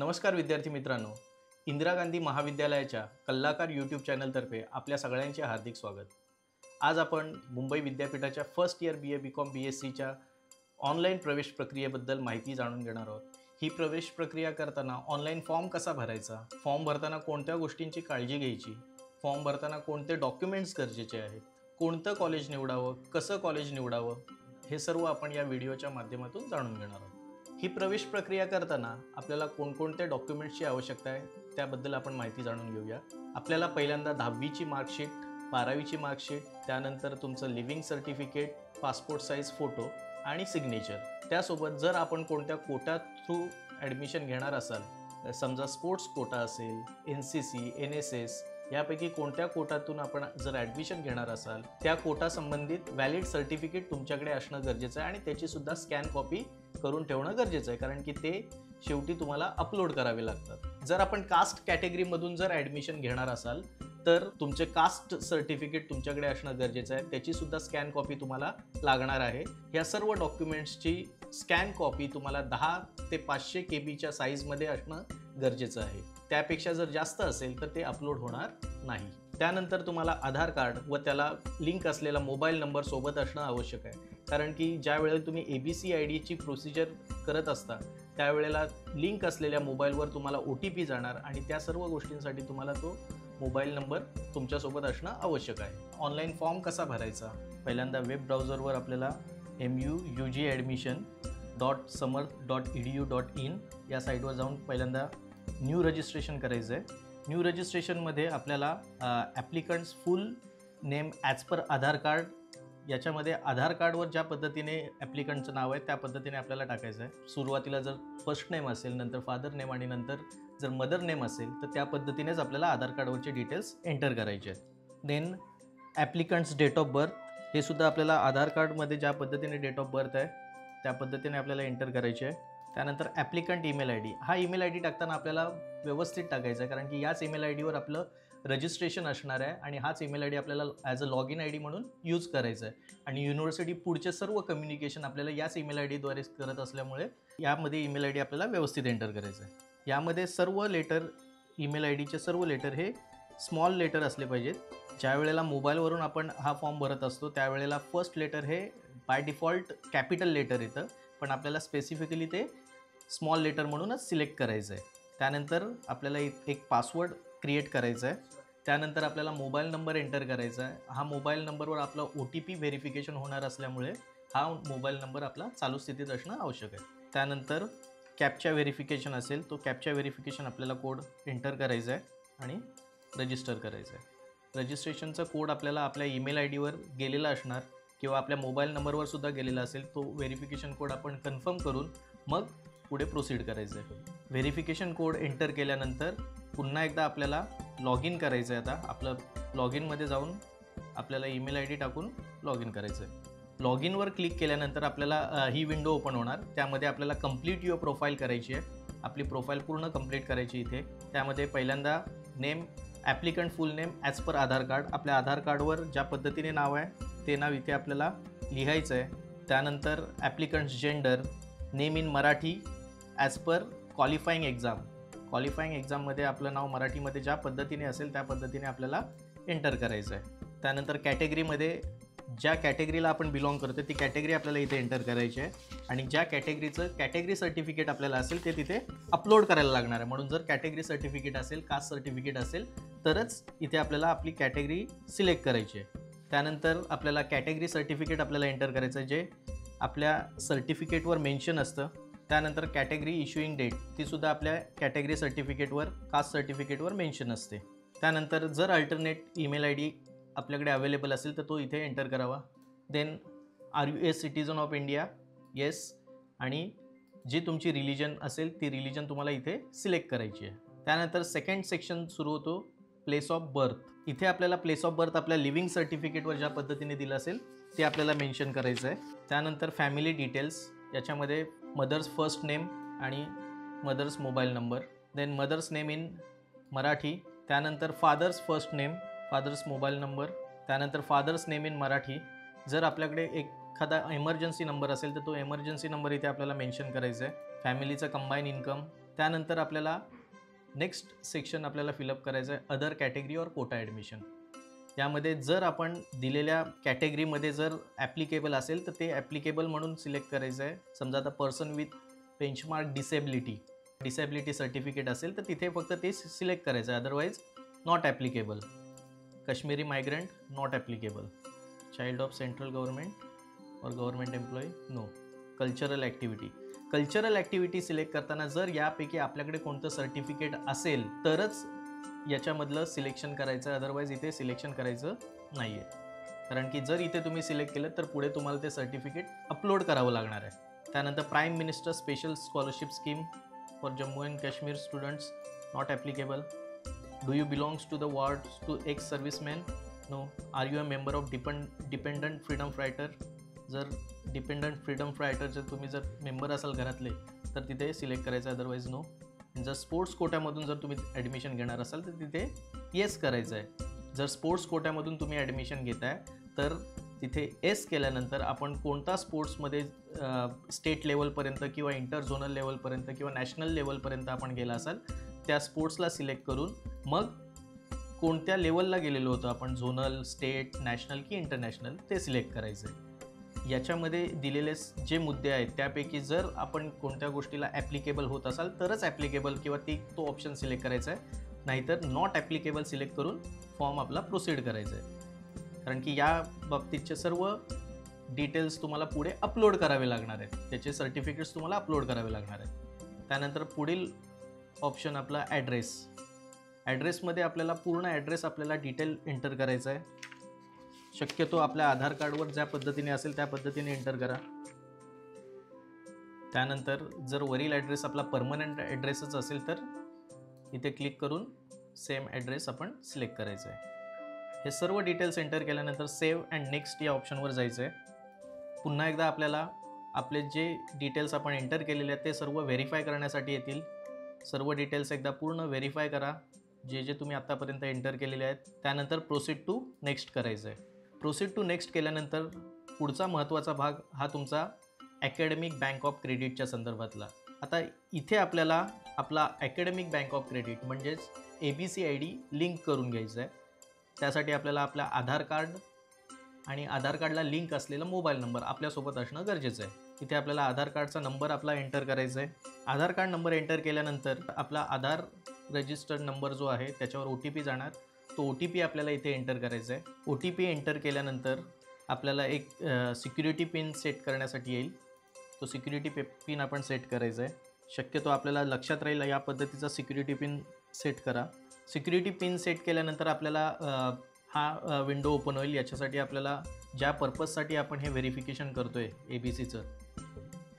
नमस्कार विद्यार्थी मित्रांनो, इंदिरा गांधी महाविद्यालयाच्या कल्लाकार यूट्यूब चॅनलतर्फे आपल्या सगळ्यांचे हार्दिक स्वागत. आज आपण मुंबई विद्यापीठाच्या फर्स्ट इयर BA BCom BScच्या ऑनलाईन प्रवेश प्रक्रियेबद्दल माहिती जाणून घेणार आहोत. ही प्रवेश प्रक्रिया करताना ऑनलाईन फॉर्म कसा भरायचा, फॉर्म भरताना कोणत्या गोष्टींची काळजी घ्यायची, फॉर्म भरताना कोणते डॉक्युमेंट्स गरजेचे आहेत, कोणतं कॉलेज निवडावं, कसं कॉलेज निवडावं, हे सर्व आपण या व्हिडिओच्या माध्यमातून जाणून घेणार आहोत. ही प्रवेश प्रक्रिया करताना आपल्याला कोणकोणत्या डॉक्युमेंट्सची आवश्यकता आहे त्याबद्दल आपण माहिती जाणून घेऊया. आपल्याला पहिल्यांदा 10वीची मार्कशीट, 12वीची मार्कशीट, त्यानंतर तुमचं living certificate, passport size photo आणि सिग्नेचर. त्यासोबत जर आपण कोणत्या कोटा थ्रू ॲडमिशन घेणार असाल, समजा स्पोर्ट्स कोटा असेल, NCC, NSS यापैकी कोणत्या कोटातून आपण जर ॲडमिशन घेणार असाल, त्या कोटा संबंधित व्हॅलिड सर्टिफिकेट तुमच्याकडे असणं गरजेचं आहे आणि त्याचीसुद्धा स्कॅन कॉपी करून ठेवणं गरजेचं आहे, कारण की ते शेवटी तुम्हाला अपलोड करावे लागतात. जर आपण कास्ट कॅटेगरीमधून जर ॲडमिशन घेणार असाल तर तुमचे कास्ट सर्टिफिकेट तुमच्याकडे असणं गरजेचं आहे, त्याचीसुद्धा स्कॅन कॉपी तुम्हाला लागणार आहे. या सर्व डॉक्युमेंट्सची स्कॅन कॉपी तुम्हाला 10 ते 500 KB साईजमध्ये असणं गरजेचं आहे. त्यापेक्षा जर जास्त असेल तर ते अपलोड होणार नाही. त्यानंतर तुम्हाला आधार कार्ड व त्याला लिंक असलेला मोबाईल नंबर सोबत असणं आवश्यक आहे, कारण की ज्या वेळेला तुम्ही ABCIDची प्रोसिजर करत असता त्यावेळेला लिंक असलेल्या मोबाईलवर तुम्हाला OTP जाणार आणि त्या सर्व गोष्टींसाठी तुम्हाला तो मोबाईल नंबर तुमच्यासोबत असणं आवश्यक आहे. ऑनलाईन फॉर्म कसा भरायचा? पहिल्यांदा वेब ब्राउझरवर आपल्याला mugadmission.samarth.edu.in या साईटवर जाऊन पहिल्यांदा न्यू रजिस्ट्रेशन करायचं आहे. न्यू रजिस्ट्रेशनमध्ये आपल्याला ॲप्लिकंट्स फुल name as per Aadhaar card, याच्यामध्ये आधार कार्डवर ज्या पद्धतीने ॲप्लिकंटचं नाव आहे त्या पद्धतीने आपल्याला टाकायचं आहे. सुरुवातीला जर फर्स्ट नेम असेल, नंतर फादर नेम आणि नंतर जर मदर नेम असेल तर त्या पद्धतीनेच आपल्याला आधार कार्डवरचे डिटेल्स एंटर करायचे आहेत. Then applicants date of birth, हे सुद्धा आपल्याला आधार कार्डमध्ये ज्या पद्धतीने डेट ऑफ बर्थ आहे त्या पद्धतीने आपल्याला एंटर करायचे आहे. त्यानंतर ॲप्लिकंट ईमेल ID, हा ईमेल ID टाकताना आपल्याला व्यवस्थित टाकायचा आहे, कारण की याच ईमेल IDवर आपलं रजिस्ट्रेशन असणार आहे आणि हाच ईमेल ID आपल्याला ॲज अ लॉगिन ID म्हणून यूज करायचा आहे. आणि युनिव्हर्सिटी पुढचे सर्व कम्युनिकेशन आपल्याला याच ईमेल IDद्वारे करत असल्यामुळे यामध्ये ईमेल ID आपल्याला व्यवस्थित एंटर करायचं आहे. यामध्ये सर्व लेटर, ईमेल IDचे सर्व लेटर हे स्मॉल लेटर असले पाहिजेत. ज्या वेळेला मोबाईलवरून आपण हा फॉर्म भरत असतो त्यावेळेला फर्स्ट लेटर हे बाय डिफॉल्ट कॅपिटल लेटर येतं, पण आपल्याला स्पेसिफिकली ते स्मॉल लेटर म्हणूनच सिलेक्ट करायचं आहे. त्यानंतर आपल्याला एक पासवर्ड क्रिएट करायचा आहे. त्यानंतर आपल्याला मोबाईल नंबर एंटर करायचा आहे. हा मोबाईल नंबरवर आपला OTP व्हेरिफिकेशन होणार असल्यामुळे हा मोबाईल नंबर आपला चालू स्थितीत असणं आवश्यक आहे. त्यानंतर कॅप्चा व्हेरिफिकेशन असेल, तो कॅप्चा व्हेरिफिकेशन आपल्याला कोड एंटर करायचा आहे आणि रजिस्टर करायचं आहे. रजिस्ट्रेशनचा कोड आपल्याला आपल्या ईमेल IDवर गेलेला असणार किंवा आपल्या मोबाईल नंबरवर सुद्धा गेलेला असेल. तो व्हेरिफिकेशन कोड आपण कन्फर्म करून मग पुढे प्रोसीड करायचं आहे. व्हेरिफिकेशन कोड एंटर केल्यानंतर पुन्हा एकदा आपल्याला लॉग इन करायचं आहे. आता आपलं लॉग इनमध्ये जाऊन आपल्याला ईमेल ID टाकून लॉग इन करायचं आहे. लॉग इनवर क्लिक केल्यानंतर आपल्याला ही विंडो ओपन होणार. त्यामध्ये आपल्याला कंप्लीट युअर प्रोफाईल करायची आहे. आपली प्रोफाईल पूर्ण कंप्लीट करायची इथे. त्यामध्ये पहिल्यांदा name, applicant full name as per Aadhaar card, आपल्या आधार कार्डवर ज्या पद्धतीने नाव आहे ते नाव इथे आपल्याला लिहायचं आहे. त्यानंतर applicants gender, name in Marathi as per qualifying exam, qualifying एक्झाममध्ये आपलं नाव मराठीमध्ये ज्या पद्धतीने असेल त्या पद्धतीने आपल्याला एंटर करायचं आहे. त्यानंतर कॅटेगरीमध्ये ज्या कॅटेगरीला आपण बिलॉंग करतो ती कॅटेगरी आपल्याला इथे एंटर करायची आहे आणि ज्या कॅटेगरीचं कॅटेगरी सर्टिफिकेट आपल्याला असेल ते तिथे अपलोड करायला लागणार आहे. म्हणून जर कॅटेगरी सर्टिफिकेट असेल, कास्ट सर्टिफिकेट असेल तरच इथे आपल्याला आपली कॅटेगरी सिलेक्ट करायची आहे. त्यानंतर आपल्याला कॅटेगरी सर्टिफिकेट आपल्याला एंटर करायचं आहे जे आपल्या सर्टिफिकेटवर मेन्शन असतं. त्यानंतर कॅटेगरी इश्युईंग डेट, तीसुद्धा आपल्या कॅटेगरी सर्टिफिकेटवर, कास्ट सर्टिफिकेटवर मेन्शन असते. त्यानंतर जर अल्टरनेट ईमेल ID आपल्याकडे अवेलेबल असेल तर तो इथे एंटर करावा. Then are you a citizen of India, yes, आणि जी तुमची रिलिजन असेल ती रिलिजन तुम्हाला इथे सिलेक्ट करायची आहे. त्यानंतर सेकंड सेक्शन सुरू होतो प्लेस ऑफ बर्थ. इथे आपल्याला प्लेस ऑफ बर्थ आपल्या लिव्हिंग सर्टिफिकेटवर ज्या पद्धतीने दिलं असेल ते आपल्याला मेन्शन करायचं आहे. त्यानंतर फॅमिली डिटेल्स, याच्यामध्ये मदर्स फर्स्ट नेम आणि mother's mobile number, then mother's name in Marathi, त्यानंतर father's first name, father's mobile number, त्यानंतर फादर्स नेम इन मराठी. जर आपल्याकडे एखादा इमर्जन्सी नंबर असेल तर तो इमर्जन्सी नंबर इथे आपल्याला मेन्शन करायचा आहे. फॅमिलीचं कंबाईन इन्कम, त्यानंतर आपल्याला नेक्स्ट सेक्शन आपल्याला फिलअप करायचं आहे अदर कॅटेगरी और कोटा ॲडमिशन. यामध्ये जर आपण दिलेल्या कॅटेगरीमध्ये जर ॲप्लिकेबल असेल तर ते ॲप्लिकेबल म्हणून सिलेक्ट करायचं आहे. समजा आता person with benchmark disability certificate असेल तर तिथे फक्त ते सिलेक्ट करायचं आहे, otherwise not applicable. Kashmiri migrant not applicable. Child of central government or government employee no. Cultural activity select करताना जर यापैकी आपल्याकडे कोणतं सर्टिफिकेट असेल तरच याच्यामधलं सिलेक्शन करायचं, अदरवाईज इथे सिलेक्शन करायचं नाही आहे. कारण की जर इथे तुम्ही सिलेक्ट केलं तर पुढे तुम्हाला ते सर्टिफिकेट अपलोड करावं लागणार आहे. त्यानंतर prime minister special scholarship scheme for Jammu and Kashmir students not applicable. Do you belongs to the wards to ex serviceman no. Are you a member of dependent freedom fighter. जर डिपेंडंट फ्रीडम फायटरचे तुम्ही जर member असाल घरातले तर तिथे select करायचं, otherwise no. जर स्पोर्ट्स कोट्यामधून जर तुम्ही ॲडमिशन घेणार असाल तर तिथे येस करायचं आहे. जर स्पोर्ट्स कोट्यामधून तुम्ही ॲडमिशन घेताय तर तिथे येस केल्यानंतर आपण कोणता स्पोर्ट्समध्ये स्टेट लेवलपर्यंत किंवा इंटर झोनल लेवलपर्यंत किंवा नॅशनल लेवलपर्यंत आपण गेला असाल त्या स्पोर्ट्सला सिलेक्ट करून मग कोणत्या लेवलला गेलेलो होतो आपण, झोनल, स्टेट, नॅशनल की इंटरनॅशनल, ते सिलेक्ट करायचं आहे. याच्यामध्ये दिलेले जे मुद्दे आहेत त्यापैकी जर आपण कोणत्या गोष्टीला ॲप्लिकेबल होत असाल तरच ॲप्लिकेबल किंवा तो ऑप्शन सिलेक्ट करायचा आहे, नाहीतर नॉट ॲप्लिकेबल सिलेक्ट करून फॉर्म आपला प्रोसीड करायचा आहे. कारण की या बाबतीतचे सर्व डिटेल्स तुम्हाला पुढे अपलोड करावे लागणार आहेत, त्याचे सर्टिफिकेट्स तुम्हाला अपलोड करावे लागणार आहेत. त्यानंतर पुढील ऑप्शन आपला ॲड्रेसमध्ये आपल्याला पूर्ण ॲड्रेस आपल्याला डिटेल एंटर करायचा आहे. शक्यतो आपल्या आधार कार्डवर ज्या पद्धतीने असेल त्या पद्धतीने एंटर करा. त्यानंतर जर वरील ॲड्रेस आपला परमनंट ॲड्रेसच असेल तर इथे क्लिक करून सेम ॲड्रेस आपण सिलेक्ट करायचं आहे. हे सर्व डिटेल्स एंटर केल्यानंतर सेव्ह अँड नेक्स्ट या ऑप्शनवर जायचं आहे. पुन्हा एकदा आपल्याला आपले जे डिटेल्स आपण एंटर केलेले आहेत ते सर्व व्हेरीफाय करण्यासाठी येतील. सर्व डिटेल्स एकदा पूर्ण व्हेरीफाय करा जे तुम्ही आत्तापर्यंत एंटर केलेले आहेत. त्यानंतर प्रोसीड टू नेक्स्ट करायचं आहे. प्रोसीड टू नेक्स्ट केल्यानंतर पुढचा महत्त्वाचा भाग हा तुमचा अकॅडमिक बँक ऑफ क्रेडिटच्या संदर्भातला. आता इथे आपल्याला आपला अकॅडमिक बँक ऑफ क्रेडिट म्हणजेच ABCID लिंक करून घ्यायचं आहे. त्यासाठी आपल्याला आपला आधार कार्ड आणि आधार कार्डला लिंक असलेला मोबाईल नंबर आपल्यासोबत असणं गरजेचं आहे. इथे आपल्याला आधार कार्डचा नंबर आपला एंटर करायचा आहे. आधार कार्ड नंबर एंटर केल्यानंतर आपला आधार रजिस्टर्ड नंबर जो आहे त्याच्यावर OTP जाणार. तो OTP आपल्याला इथे एंटर करायचा आहे. OTP एंटर केल्यानंतर आपल्याला एक सिक्युरिटी पिन सेट करण्यासाठी येईल. तो सिक्युरिटी पिन आपण सेट करायचा आहे. शक्यतो आपल्याला लक्षात राहील या पद्धतीचा सिक्युरिटी पिन सेट करा. सिक्युरिटी पिन सेट केल्यानंतर आपल्याला हा विंडो ओपन होईल. याच्यासाठी आपल्याला ज्या पर्पजसाठी आपण हे व्हेरिफिकेशन करतो आहे ABCचं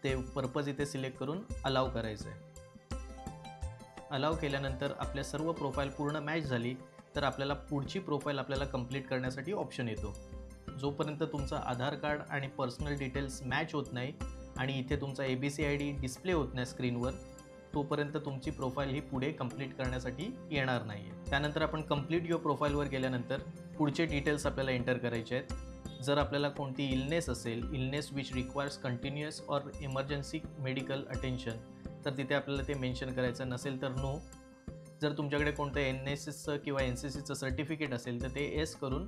ते पर्पज इथे सिलेक्ट करून अलाव करायचं आहे. अलाव केल्यानंतर आपल्या सर्व प्रोफाईल पूर्ण मॅच झाली तर आपल्याला पुढची प्रोफाईल आपल्याला कंप्लीट करण्यासाठी ऑप्शन येतो. जोपर्यंत तुमचा आधार कार्ड आणि पर्सनल डिटेल्स मॅच होत नाही आणि इथे तुमचा ABCID डिस्प्ले होत नाही स्क्रीनवर, तोपर्यंत तुमची प्रोफाईल ही पुढे कंप्लीट करण्यासाठी येणार नाही आहे. त्यानंतर आपण कंप्लीट युअर प्रोफाईलवर गेल्यानंतर पुढचे डिटेल्स आपल्याला एंटर करायचे आहेत. जर आपल्याला कोणती इलनेस असेल, illness which requires continuous or emergency medical attention, तर तिथे आपल्याला ते मेन्शन करायचं. नसेल तर नो. जर तुमच्याकडे कोणतं NSSचं किंवा NCCचं सर्टिफिकेट असेल तर ते येस करून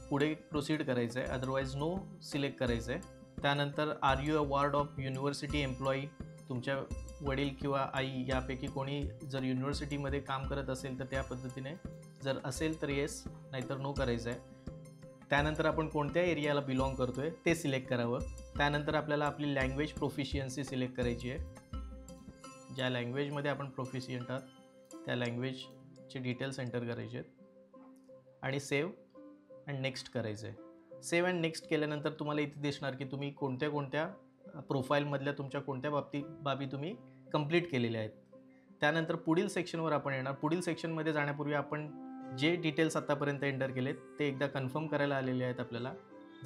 पुढे प्रोसीड करायचं आहे, अदरवाईज नो सिलेक्ट करायचं आहे. त्यानंतर are you a ward of university employee, तुमच्या वडील किंवा आई यापैकी कोणी जर युनिव्हर्सिटीमध्ये काम करत असेल तर त्या पद्धतीने जर असेल तर येस, नाहीतर नो करायचं आहे. त्यानंतर आपण कोणत्या एरियाला बिलॉंग करतो आहे ते सिलेक्ट करावं. त्यानंतर आपल्याला आपली लँग्वेज प्रोफिशियन्सी सिलेक्ट करायची आहे. ज्या लँग्वेजमध्ये आपण प्रोफिशियंट आहात त्या लँग्वेजचे डिटेल्स एंटर करायचे आहेत आणि सेव्ह अँड नेक्स्ट करायचं आहे. सेव्ह अँड नेक्स्ट केल्यानंतर तुम्हाला इथे दिसणार की तुम्ही कोणत्या प्रोफाईलमधल्या तुमच्या कोणत्या बाबी तुम्ही कंप्लीट केलेल्या आहेत. त्यानंतर पुढील सेक्शनवर आपण येणार. पुढील सेक्शनमध्ये जाण्यापूर्वी आपण जे डिटेल्स आत्तापर्यंत एंटर केलेत ते एकदा कन्फर्म करायला आलेले आहेत आपल्याला.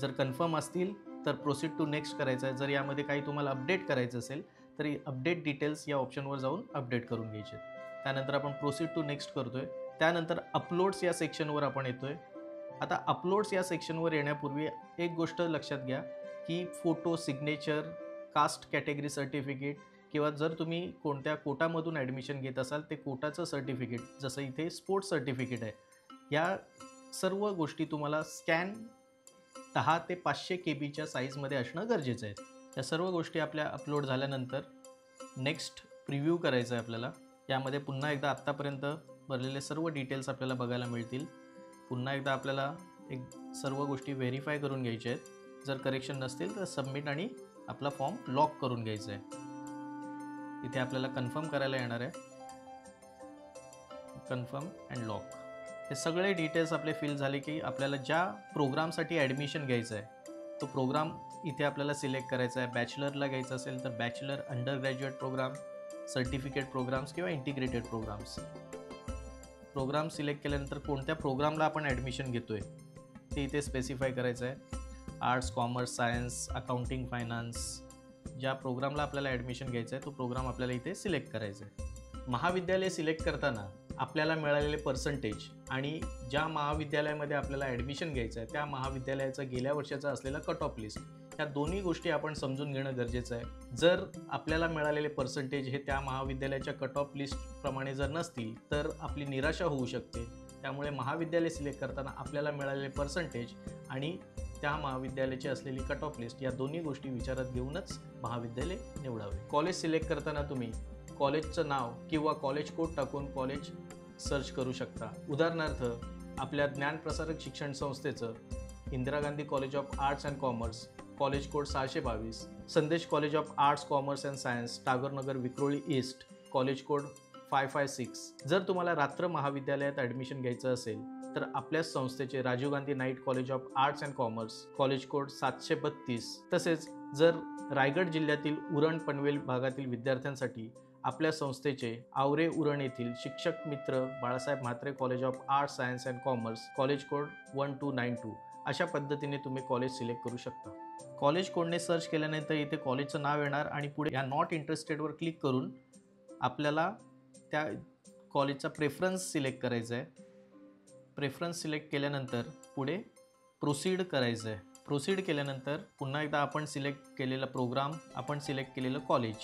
जर कन्फर्म असतील तर प्रोसीड टू नेक्स्ट करायचं आहे. जर यामध्ये काही तुम्हाला अपडेट करायचं असेल तर अपडेट डिटेल्स या ऑप्शनवर जाऊन अपडेट करून घ्यायचे. त्यानंतर आपण प्रोसीड टू नेक्स्ट करतो आहे. त्यानंतर अपलोड्स या सेक्शनवर आपण येतो आहे. आता अपलोड्स या सेक्शनवर येण्यापूर्वी एक गोष्ट लक्षात घ्या की photo, signature, caste category certificate किंवा जर तुम्ही कोणत्या कोटामधून ॲडमिशन घेत असाल ते कोटाचं सर्टिफिकेट, जसं इथे स्पोर्ट्स सर्टिफिकेट आहे, या सर्व गोष्टी तुम्हाला स्कॅन 10 ते 500 KB साईजमध्ये असणं गरजेचं आहे. या सर्व गोष्टी आपल्या अपलोड झाल्यानंतर नेक्स्ट प्रिव्ह्यू करायचं आहे आपल्याला. यामध्ये पुन्हा एकदा आत्तापर्यंत भरलेले सर्व डिटेल्स आपल्याला बघायला मिळतील. पुन्हा एकदा आपल्याला सर्व गोष्टी व्हेरीफाय करून घ्यायच्या आहेत. जर करेक्शन नसतील तर सबमिट आणि आपला फॉर्म लॉक करून घ्यायचा आहे. इथे आपल्याला कन्फर्म करायला येणार आहे. Confirm and lock. हे सगळे डिटेल्स आपले फिल झाले की आपल्याला ज्या प्रोग्रामसाठी ॲडमिशन घ्यायचं आहे तो प्रोग्राम इथे आपल्याला सिलेक्ट करायचा आहे. बॅचलरला घ्यायचं असेल तर bachelor, undergraduate program, certificate programs किंवा इंटिग्रेटेड प्रोग्राम्स. प्रोग्राम सिलेक्ट केल्यानंतर कोणत्या प्रोग्रामला आपण ॲडमिशन घेतो आहे ते इथे स्पेसिफाय करायचं आहे. Arts, commerce, science, accounting, finance, ज्या प्रोग्रामला आपल्याला ॲडमिशन घ्यायचं आहे तो प्रोग्राम आपल्याला इथे सिलेक्ट करायचा आहे. महाविद्यालय सिलेक्ट करताना आपल्याला मिळालेले पर्सेंटेज आणि ज्या महाविद्यालयामध्ये आपल्याला ॲडमिशन घ्यायचं आहे त्या महाविद्यालयाचं गेल्या वर्षाचा असलेला कट ऑफ लिस्ट, ह्या दोन्ही गोष्टी आपण समजून घेणं गरजेचं आहे. जर आपल्याला मिळालेले पर्सेंटेज हे त्या महाविद्यालयाच्या कट ऑफ लिस्टप्रमाणे जर नसतील तर आपली निराशा होऊ शकते. त्यामुळे महाविद्यालय सिलेक्ट करताना आपल्याला मिळालेले पर्सेंटेज आणि त्या महाविद्यालयाची असलेली कट ऑफ लिस्ट या दोन्ही गोष्टी विचारात घेऊनच महाविद्यालय निवडावे. कॉलेज सिलेक्ट करताना तुम्ही कॉलेजचं नाव किंवा कॉलेज कोड टाकून कॉलेज सर्च करू शकता. उदाहरणार्थ आपल्या ज्ञानप्रसारक शिक्षण संस्थेचं Indira Gandhi college of arts and commerce, college code 622, Sandesh college of arts, commerce and science, Tagorenagar, Vikhroli east, college code 556. जर तुम्हाला रात्र महाविद्यालयात ॲडमिशन घ्यायचं असेल तर आपल्याच संस्थेचे Rajiv Gandhi night college of arts and commerce, college code 732. तसेच जर रायगड जिल्ह्यातील उरण पनवेल भागातील विद्यार्थ्यांसाठी आपल्या संस्थेचे आवरे उरण येथील शिक्षक मित्र Balasaheb Mhatre college of arts, science and commerce, college code 1292. अशा पद्धतीने तुम्ही कॉलेज सिलेक्ट करू शकता. कॉलेज कोडने सर्च केल्यानंतर इथे कॉलेजचं नाव येणार आणि पुढे या नॉट इंटरेस्टेडवर क्लिक करून आपल्याला त्या कॉलेजचा प्रेफरन्स सिलेक्ट करायचा आहे. प्रेफरन्स सिलेक्ट केल्यानंतर पुढे प्रोसीड करायचं आहे. प्रोसीड केल्यानंतर पुन्हा एकदा आपण सिलेक्ट केलेला प्रोग्राम, आपण सिलेक्ट केलेलं कॉलेज,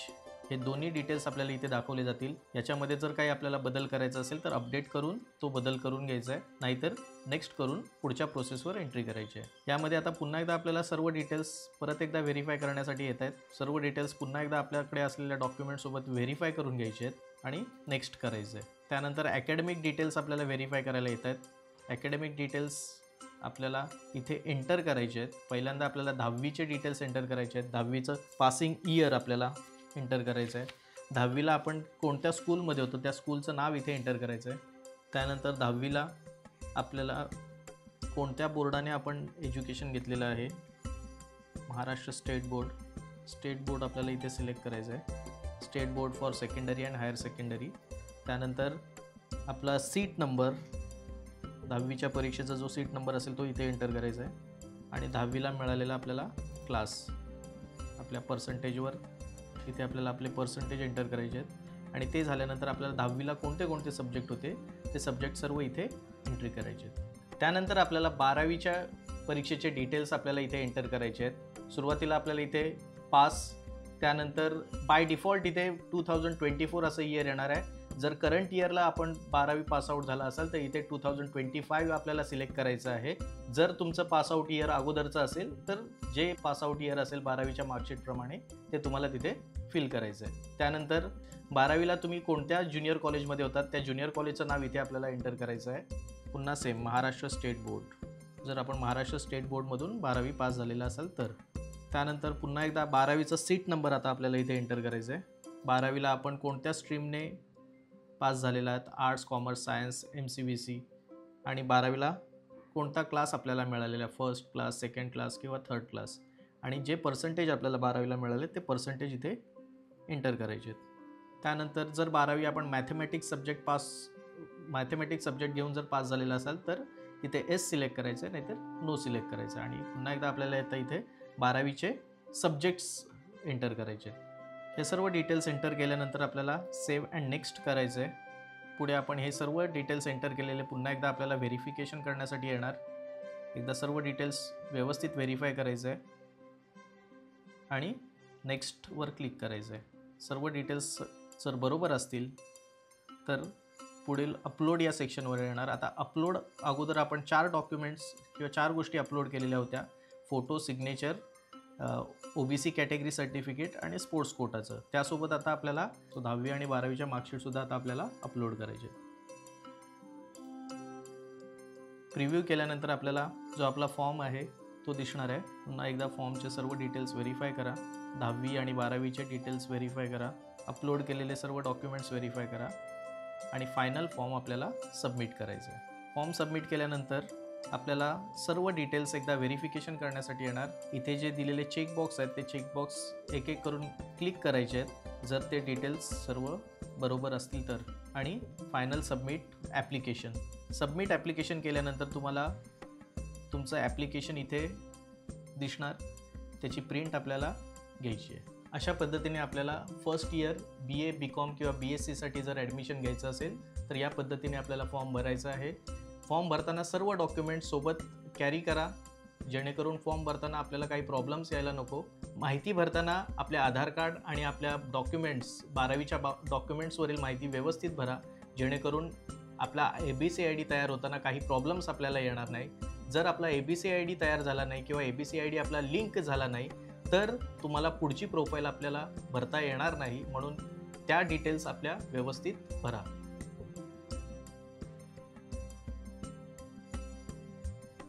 हे दोन्ही डिटेल्स आपल्याला इथे दाखवले जातील. याच्यामध्ये जर काही आपल्याला बदल करायचा असेल तर अपडेट करून तो बदल करून घ्यायचा आहे, नाहीतर नेक्स्ट करून पुढच्या प्रोसेसवर एंट्री करायची आहे. यामध्ये आता पुन्हा एकदा आपल्याला सर्व डिटेल्स परत एकदा व्हेरीफाय करण्यासाठी येत आहेत. सर्व डिटेल्स पुन्हा एकदा आपल्याकडे असलेल्या डॉक्युमेंटसोबत व्हेरीफाय करून घ्यायचे आहेत आणि नेक्स्ट करायचं आहे. त्यानंतर अकॅडमिक डिटेल्स आपल्याला व्हेरीफाय करायला येत आहेत. अकॅडमिक डिटेल्स आपल्याला इथे एंटर करायचे आहेत. पहिल्यांदा आपल्याला 10वीचे डिटेल्स एंटर करायचे आहेत. 10वीचं पासिंग इयर आपल्याला एंटर करायचं आहे. 10वीला आपण कोणत्या स्कूलमध्ये होतो त्या स्कूलचं नाव इथे एंटर करायचं आहे. त्यानंतर 10वीला आपल्याला कोणत्या बोर्डाने आपण एज्युकेशन घेतलेलं आहे, महाराष्ट्र स्टेट बोर्ड आपल्याला इथे सिलेक्ट करायचं आहे. State board for secondary and higher secondary. त्यानंतर आपला सीट नंबर, 10वीच्या परीक्षेचा जो सीट नंबर असेल तो इथे एंटर करायचा आहे आणि 10वीला मिळालेला आपल्याला क्लास, आपल्या पर्सेंटेजवर इथे आपल्याला आपले पर्सेंटेज एंटर करायचे आहेत आणि ते झाल्यानंतर आपल्याला 10वीला कोणते कोणते सब्जेक्ट होते ते सब्जेक्ट सर्व इथे एंट्री करायचे आहेत. त्यानंतर आपल्याला 12वीच्या परीक्षेचे डिटेल्स आपल्याला इथे एंटर करायचे आहेत. सुरुवातीला आपल्याला इथे पास, त्यानंतर बाय डिफॉल्ट इथे 2024 असं इयर येणार आहे. जर करंट इयरला आपण 12वी पासआउट झाला असाल तर इथे 2025 आपल्याला सिलेक्ट करायचं आहे. जर तुमचं पासआउट इयर अगोदरचं असेल तर जे पासआउट इयर असेल 12वीच्या मार्कशीटप्रमाणे ते तुम्हाला तिथे फिल करायचं आहे. त्यानंतर 12वीला तुम्ही कोणत्या ज्युनियर कॉलेजमध्ये होतात त्या ज्युनियर कॉलेजचं नाव इथे आपल्याला एंटर करायचं आहे. पुन्हा सेम महाराष्ट्र स्टेट बोर्ड, जर आपण महाराष्ट्र स्टेट बोर्डमधून 12वी पास झालेला असाल तर. त्यानंतर पुन्हा एकदा 12वीचा सीट नंबर आता आपल्याला इथे एंटर करायचं आहे. 12वीला आपण कोणत्या स्ट्रीमने पास झालेला आहेत, आर्ट्स, कॉमर्स, सायन्स, MCVC, आणि 12वीला कोणता क्लास आपल्याला मिळालेला, फर्स्ट क्लास, सेकंड क्लास किंवा थर्ड क्लास, आणि जे पर्सेंटेज आपल्याला 12वीला मिळाले ते पर्सेंटेज इथे एंटर करायचे आहेत. त्यानंतर जर 12वी आपण मॅथमॅटिक्स सब्जेक्ट घेऊन जर पास झालेला असाल तर इथे S सिलेक्ट करायचं आहे, नाहीतर नो सिलेक्ट करायचं आणि पुन्हा एकदा आपल्याला येतं इथे 12वीचे सब्जेक्ट्स एंटर करायचे. हे सर्व डिटेल्स एंटर केल्यानंतर आपल्याला सेव्ह अँड नेक्स्ट करायचं आहे. पुढे आपण हे सर्व डिटेल्स एंटर केलेले पुन्हा एकदा आपल्याला व्हेरिफिकेशन करण्यासाठी येणार. एकदा सर्व डिटेल्स व्यवस्थित व्हेरीफाय करायचं आहे आणि नेक्स्टवर क्लिक करायचं आहे. सर्व डिटेल्स जर बरोबर असतील तर पुढील अपलोड या सेक्शनवर येणार. आता अपलोड अगोदर आपण 4 डॉक्युमेंट्स किंवा 4 गोष्टी अपलोड केलेल्या होत्या. Photo, signature, OBC category certificate आणि स्पोर्ट्स कोटाचं. त्यासोबत आता आपल्याला 10वी आणि 12वीच्या मार्कशीटसुद्धा आता आपल्याला अपलोड करायचे. प्रिव्ह्यू केल्यानंतर आपल्याला जो आपला फॉर्म आहे तो दिसणार आहे. पुन्हा एकदा फॉर्मचे सर्व डिटेल्स व्हेरीफाय करा. 10वी आणि 12वीचे डिटेल्स व्हेरीफाय करा. अपलोड केलेले सर्व डॉक्युमेंट्स व्हेरीफाय करा आणि फायनल फॉर्म आपल्याला सबमिट करायचं आहे. फॉर्म सबमिट केल्यानंतर आपल्याला सर्व डिटेल्स एकदा व्हेरिफिकेशन करण्यासाठी येणार. इथे जे दिलेले चेकबॉक्स आहेत ते चेकबॉक्स एक एक करून क्लिक करायचे आहेत जर ते डिटेल्स सर्व बरोबर असतील तर. आणि final submit application. Submit application केल्यानंतर तुम्हाला तुमचं ॲप्लिकेशन इथे दिसणार. त्याची प्रिंट आपल्याला घ्यायची आहे. अशा पद्धतीने आपल्याला फर्स्ट इयर BA, BCom किंवा BScसाठी जर ॲडमिशन घ्यायचं असेल तर या पद्धतीने आपल्याला फॉर्म भरायचा आहे. फॉर्म भरताना सर्व डॉक्युमेंट्स सोबत कॅरी करा जेणेकरून फॉर्म भरताना आपल्याला काही प्रॉब्लेम्स यायला नको. माहिती भरताना आपले आधार कार्ड आणि आपल्या डॉक्युमेंट्स 12वीच्या डॉक्युमेंट्सवरील माहिती व्यवस्थित भरा जेणेकरून आपला ABC ID तयार होताना काही प्रॉब्लेम्स आपल्याला येणार नाही. जर आपला ABC ID तयार झाला नाही किंवा ABC ID आपला लिंक झाला नाही तर तुम्हाला पुढची प्रोफाईल आपल्याला भरता येणार नाही. म्हणून त्या डिटेल्स आपल्या व्यवस्थित भरा.